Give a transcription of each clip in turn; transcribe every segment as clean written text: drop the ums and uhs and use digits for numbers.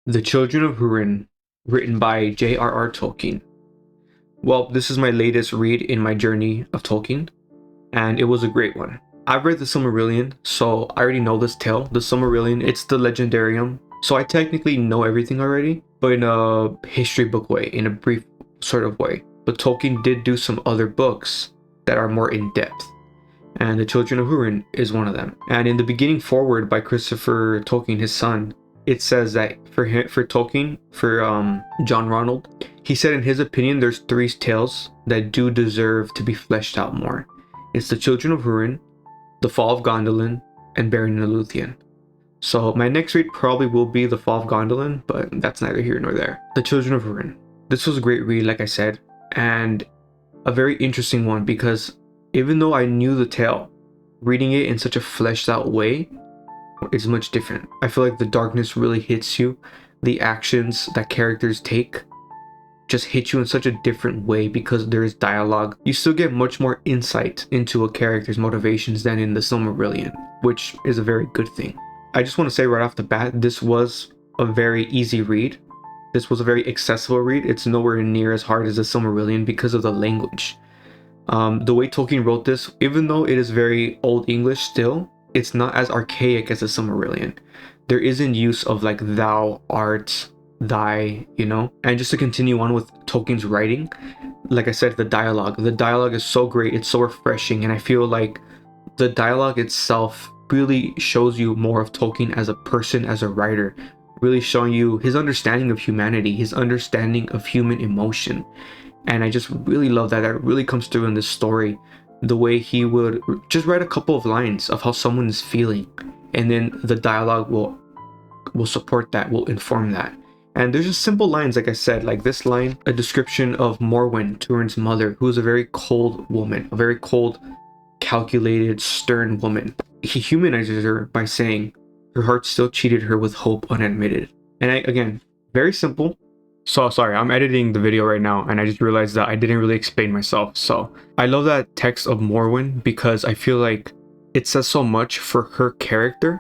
The Children of Húrin, written by J.R.R. Tolkien. Well, this is my latest read in my journey of Tolkien, and it was a great one. I've read the Silmarillion, so I already know this tale. The Silmarillion, it's the Legendarium, so I technically know everything already, but in a history book way, in a brief sort of way. But Tolkien did do some other books that are more in-depth, and The Children of Húrin is one of them. And in the beginning foreword by Christopher Tolkien, his son, it says that for Tolkien, for John Ronald, he said in his opinion there's three tales that do deserve to be fleshed out more. It's The Children of Húrin, The Fall of Gondolin, and Beren and the Luthien. So my next read probably will be The Fall of Gondolin, but that's neither here nor there. The Children of Húrin. This was a great read, like I said, and a very interesting one because even though I knew the tale, reading it in such a fleshed out way is much different. I feel like the darkness really hits you. The actions that characters take just hit you in such a different way because there is dialogue. You still get much more insight into a character's motivations than in the Silmarillion, which is a very good thing. I just want to say right off the bat, this was a very easy read. This was a very accessible read. It's nowhere near as hard as the Silmarillion because of the language. The way Tolkien wrote this, even though it is very Old English still, it's not as archaic as the Silmarillion. There isn't use of like thou art, thy, you know? And just to continue on with Tolkien's writing, like I said, the dialogue is so great, it's so refreshing, and I feel like the dialogue itself really shows you more of Tolkien as a person, as a writer, really showing you his understanding of humanity, his understanding of human emotion. And I just really love that. That really comes through in this story. The way he would just write a couple of lines of how someone is feeling, and then the dialogue will support that, will inform that. And there's just simple lines, like I said, like this line, a description of Morwen, Turin's mother, who is a very cold woman, a very cold, calculated, stern woman. He humanizes her by saying her heart still cheated her with hope unadmitted. And again, very simple. So sorry, I'm editing the video right now and I just realized that I didn't really explain myself. So I love that text of Morwen because I feel like it says so much for her character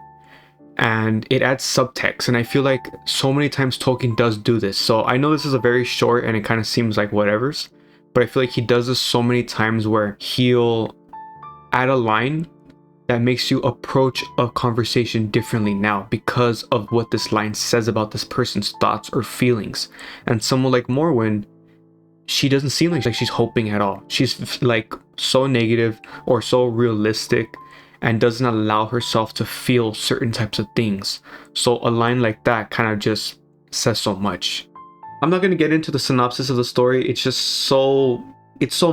and it adds subtext, and I feel like so many times Tolkien does do this. So I know this is a very short and it kind of seems like whatever's, but I feel like he does this so many times where he'll add a line that makes you approach a conversation differently now because of what this line says about this person's thoughts or feelings. And someone like Morwen, she doesn't seem like she's hoping at all. She's like so negative or so realistic and doesn't allow herself to feel certain types of things. So a line like that kind of just says so much. I'm not going to get into the synopsis of the story. It's just so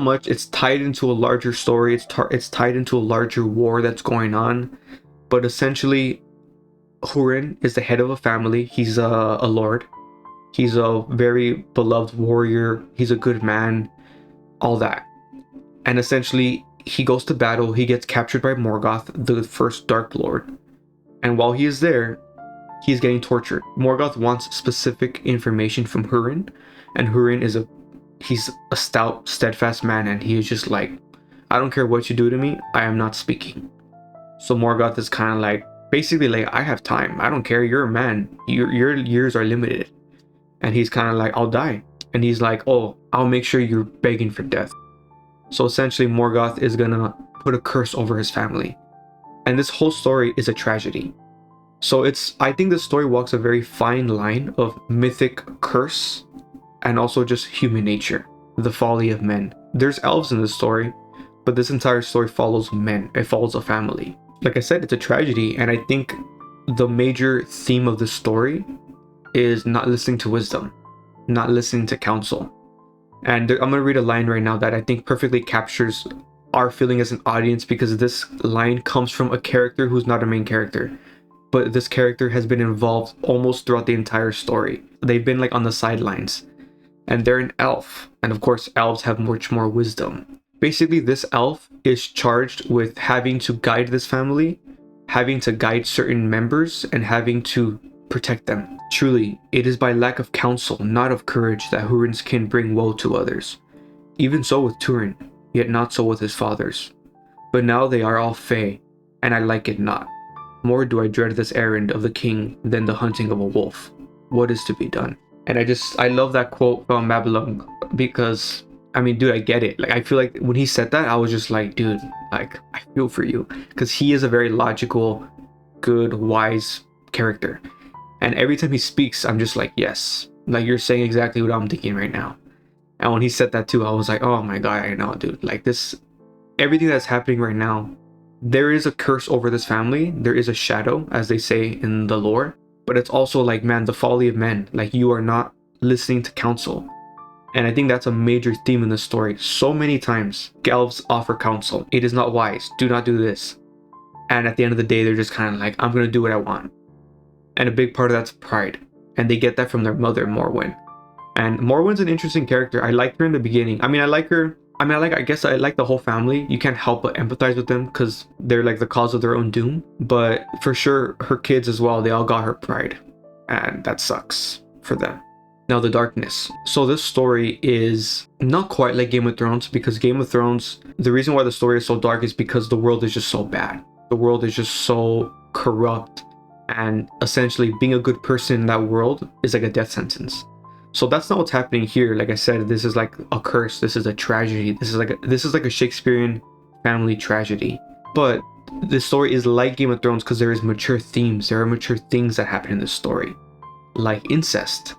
much. It's tied into a larger story. It's tied into a larger war that's going on. But essentially, Húrin is the head of a family. He's a lord. He's a very beloved warrior. He's a good man. All that. And essentially, he goes to battle. He gets captured by Morgoth, the first Dark Lord. And while he is there, he's getting tortured. Morgoth wants specific information from Húrin. And Húrin he's a stout, steadfast man, and he is just like, I don't care what you do to me, I am not speaking. So Morgoth is kind of like, basically like, I have time, I don't care, you're a man, your years are limited. And he's kind of like, I'll die. And he's like, oh, I'll make sure you're begging for death. So essentially Morgoth is gonna put a curse over his family. And this whole story is a tragedy. So I think this story walks a very fine line of mythic curse and also just human nature, the folly of men. There's elves in this story, but this entire story follows men. It follows a family. Like I said, it's a tragedy, and I think the major theme of this story is not listening to wisdom, not listening to counsel. And I'm going to read a line right now that I think perfectly captures our feeling as an audience, because this line comes from a character who's not a main character, but this character has been involved almost throughout the entire story. They've been like on the sidelines. And they're an elf, and of course elves have much more wisdom. Basically, this elf is charged with having to guide this family, having to guide certain members, and having to protect them. Truly, it is by lack of counsel, not of courage, that Húrin's kin bring woe to others. Even so with Turin, yet not so with his fathers. But now they are all fey, and I like it not. More do I dread this errand of the king than the hunting of a wolf. what is to be done. And I love that quote from Babylon, because I mean, dude, I get it. Like, I feel like when he said that, I was just like, dude, like, I feel for you, because he is a very logical, good, wise character. And every time he speaks, I'm just like, yes, like, you're saying exactly what I'm thinking right now. And when he said that too, I was like, oh my god, I know, dude. Like, this, everything that's happening right now, there is a curse over this family. There is a shadow, as they say in the lore. But it's also like, man, the folly of men. Like, you are not listening to counsel. And I think that's a major theme in the story. So many times, elves offer counsel. It is not wise. Do not do this. And at the end of the day, they're just kind of like, I'm going to do what I want. And a big part of that's pride. And they get that from their mother, Morwen. And Morwen's an interesting character. I liked her in the beginning. I mean, I like her. I guess I like the whole family. You can't help but empathize with them because they're like the cause of their own doom. But for sure, her kids as well, they all got her pride. And that sucks for them. Now, the darkness. So this story is not quite like Game of Thrones, because Game of Thrones, the reason why the story is so dark is because the world is just so bad. The world is just so corrupt, and essentially being a good person in that world is like a death sentence. So that's not what's happening here. Like I said, this is like a curse. This is a tragedy. This is like a Shakespearean family tragedy. But this story is like Game of Thrones because there is mature themes. There are mature things that happen in this story, like incest.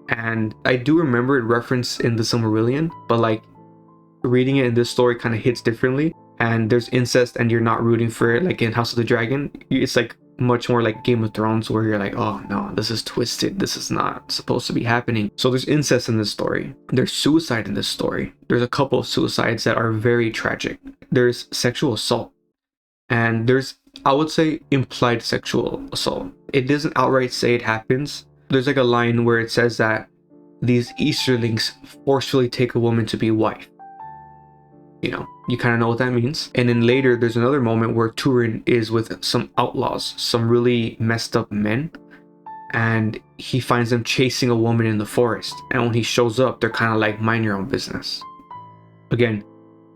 And I do remember it referenced in the Silmarillion, but like reading it in this story kind of hits differently. And there's incest and you're not rooting for it, like in House of the Dragon. It's like much more like Game of Thrones, where you're like, oh no, this is twisted. This is not supposed to be happening. So there's incest in this story. There's suicide in this story. There's a couple of suicides that are very tragic. There's sexual assault. And there's, I would say, implied sexual assault. It doesn't outright say it happens. There's like a line where it says that these Easterlings forcefully take a woman to be wife. You know, you kind of know what that means. And then later, there's another moment where Turin is with some outlaws, some really messed up men, and he finds them chasing a woman in the forest. And when he shows up, they're kind of like, mind your own business. Again,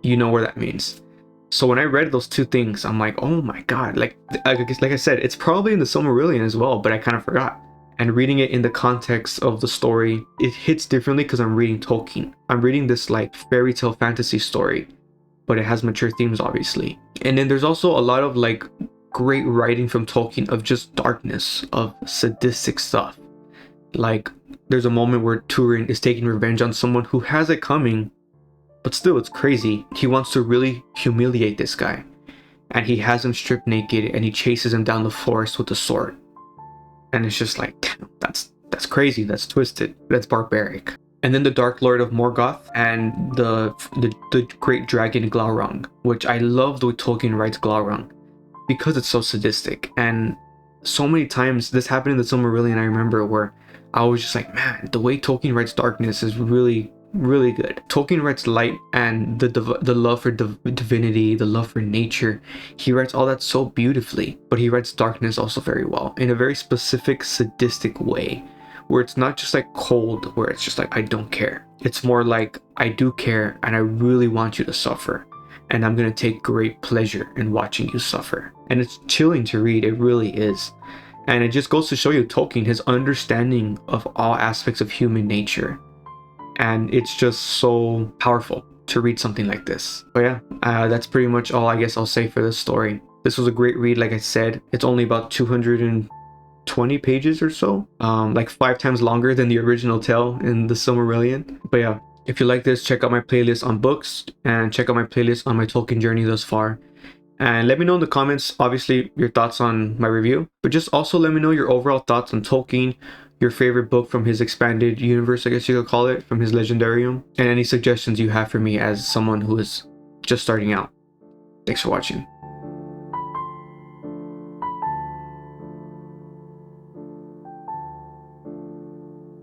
you know where that means. So when I read those two things, I'm like, oh my god. Like I said, it's probably in the Silmarillion as well, but I kind of forgot. And reading it in the context of the story, it hits differently because I'm reading Tolkien. I'm reading this like fairy tale fantasy story, but it has mature themes, obviously. And then there's also a lot of like great writing from Tolkien of just darkness, of sadistic stuff. Like there's a moment where Turin is taking revenge on someone who has it coming, but still it's crazy. He wants to really humiliate this guy, and he has him stripped naked and he chases him down the forest with a sword. And it's just like, damn, that's crazy, that's twisted, that's barbaric. And then the Dark Lord of Morgoth and the great dragon Glaurung, which I love the way Tolkien writes Glaurung because it's so sadistic. And so many times this happened in the Silmarillion, I remember, where I was just like, man, the way Tolkien writes darkness is really, really good. Tolkien writes light and the love for divinity, the love for nature. He writes all that so beautifully, but he writes darkness also very well in a very specific sadistic way, where it's not just like cold, where it's just like, I don't care. It's more like, I do care and I really want you to suffer, and I'm gonna take great pleasure in watching you suffer. And it's chilling to read, it really is. And it just goes to show you Tolkien, his understanding of all aspects of human nature. And it's just so powerful to read something like this. But yeah, that's pretty much all I guess I'll say for this story. This was a great read, like I said. It's only about 220 pages or so. Like 5 times longer than the original tale in the Silmarillion. But yeah, if you like this, check out my playlist on books and check out my playlist on my Tolkien journey thus far. And let me know in the comments, obviously, your thoughts on my review. But just also let me know your overall thoughts on Tolkien, your favorite book from his expanded universe, I guess you could call it, from his Legendarium, and any suggestions you have for me as someone who is just starting out. Thanks for watching.